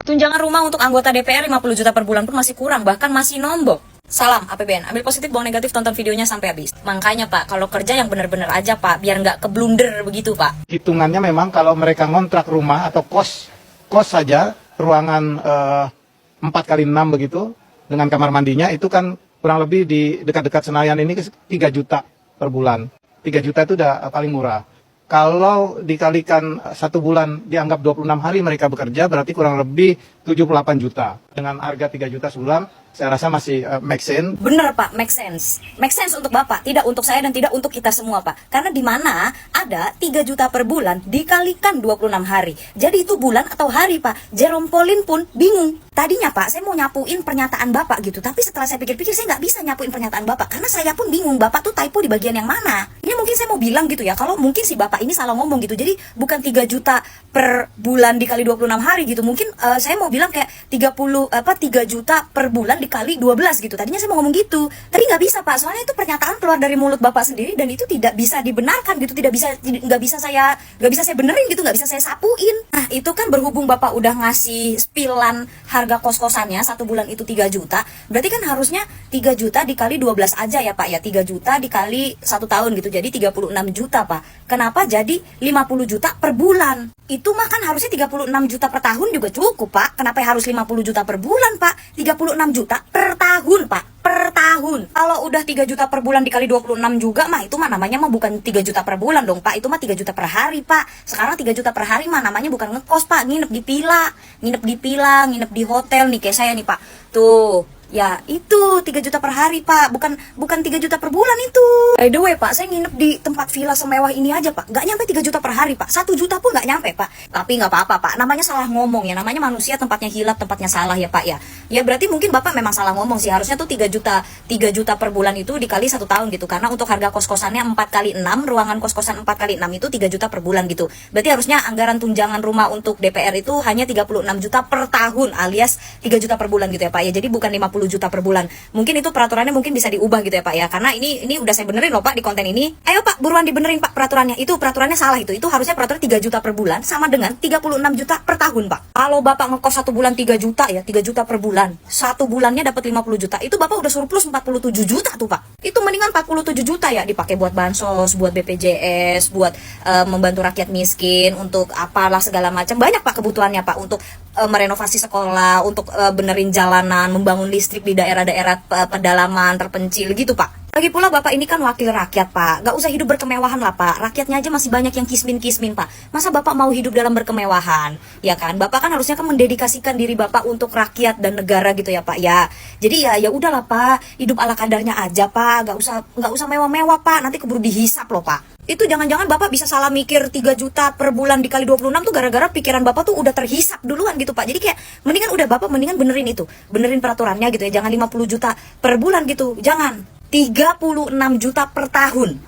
Tunjangan rumah untuk anggota DPR 50 juta per bulan pun masih kurang, bahkan masih nombok. Salam APBN, ambil positif, buang negatif, tonton videonya sampai habis. Makanya Pak, kalau kerja yang benar-benar aja Pak, biar nggak keblunder begitu Pak. Hitungannya memang kalau mereka ngontrak rumah atau kos saja, ruangan 4 kali 6 begitu, dengan kamar mandinya, itu kan kurang lebih di dekat-dekat Senayan ini 3 juta per bulan. 3 juta itu udah paling murah. Kalau dikalikan 1 bulan dianggap 26 hari mereka bekerja, berarti kurang lebih 78 juta. Dengan harga 3 juta sebulan, saya rasa masih make sense. Bener Pak, make sense. Make sense untuk Bapak, tidak untuk saya dan tidak untuk kita semua Pak. Karena di mana ada 3 juta per bulan dikalikan 26 hari. Jadi itu bulan atau hari Pak. Jerome Pauline pun bingung. Tadinya Pak, saya mau nyapuin pernyataan Bapak gitu. Tapi setelah saya pikir-pikir, saya nggak bisa nyapuin pernyataan Bapak. Karena saya pun bingung, Bapak tuh typo di bagian yang mana. Ini mungkin saya mau bilang gitu ya, kalau mungkin si Bapak ini salah ngomong gitu. Jadi bukan 3 juta per bulan dikali 26 hari gitu. Mungkin saya mau bilang kayak 3 juta per bulan dikali 12 gitu. Tadinya saya mau ngomong gitu. Tapi nggak bisa Pak, soalnya itu pernyataan keluar dari mulut Bapak sendiri dan itu tidak bisa dibenarkan gitu. Nggak bisa saya benerin gitu, nggak bisa saya sapuin. Nah, itu kan berhubung Bapak udah ngasih spillan harga kos-kosannya 1 bulan itu 3 juta. Berarti kan harusnya 3 juta dikali 12 aja ya Pak ya. 3 juta dikali 1 tahun gitu. Jadi 36 juta Pak. Kenapa jadi 50 juta per bulan? Itu mah kan harusnya 36 juta per tahun juga cukup Pak. Kenapa harus 50 juta per bulan Pak? 36 juta per tahun Pak. Per tahun. Kalau udah 3 juta per bulan dikali 26 juga mah itu mah namanya mah bukan 3 juta per bulan dong Pak. Itu mah 3 juta per hari Pak. Sekarang 3 juta per hari mah namanya bukan ngekos Pak. Nginep di villa, nginep di hotel nih kayak saya nih Pak. Tuh. Ya itu 3 juta per hari Pak, bukan 3 juta per bulan itu. By the way Pak, saya nginep di tempat villa semewah ini aja Pak, nggak nyampe 3 juta per hari Pak, 1 juta pun nggak nyampe Pak. Tapi nggak apa-apa Pak, namanya salah ngomong ya, namanya manusia tempatnya hilap, tempatnya salah ya Pak ya. Ya berarti mungkin Bapak memang salah ngomong sih, harusnya tuh 3 juta per bulan itu dikali 1 tahun gitu. Karena untuk harga kos-kosannya 4 kali 6, ruangan kos-kosan 4 kali 6 itu 3 juta per bulan gitu. Berarti harusnya anggaran tunjangan rumah untuk DPR itu hanya 36 juta per tahun alias 3 juta per bulan gitu ya Pak ya. Jadi bukan 50 juta per bulan. Mungkin itu peraturannya mungkin bisa diubah gitu ya Pak ya. Karena ini udah saya benerin loh Pak di konten ini. Ayo Pak, buruan dibenerin Pak peraturannya. Itu peraturannya salah itu. Itu harusnya peraturan 3 juta per bulan sama dengan 36 juta per tahun Pak. Kalau Bapak ngekos 1 bulan 3 juta ya, 3 juta per bulan. 1 bulannya dapat 50 juta. Itu Bapak udah surplus 47 juta tuh Pak. Itu mendingan 47 juta ya dipakai buat bansos, buat BPJS, buat membantu rakyat miskin, untuk apalah segala macam. Banyak Pak kebutuhannya Pak, untuk merenovasi sekolah, untuk benerin jalanan, membangun listrik di daerah-daerah pedalaman terpencil gitu Pak. Lagi pula Bapak ini kan wakil rakyat Pak, gak usah hidup berkemewahan lah Pak. Rakyatnya aja masih banyak yang kismin-kismin Pak. Masa Bapak mau hidup dalam berkemewahan? Ya kan, Bapak kan harusnya kan mendedikasikan diri Bapak untuk rakyat dan negara gitu ya Pak ya. Jadi ya udahlah Pak, hidup ala kadarnya aja Pak, gak usah mewah-mewah Pak, nanti keburu dihisap loh Pak. Itu jangan-jangan Bapak bisa salah mikir 3 juta per bulan dikali 26 tuh gara-gara pikiran Bapak tuh udah terhisap duluan gitu Pak. Jadi kayak mendingan benerin itu. Benerin peraturannya gitu ya. Jangan 50 juta per bulan gitu. Jangan. 36 juta per tahun.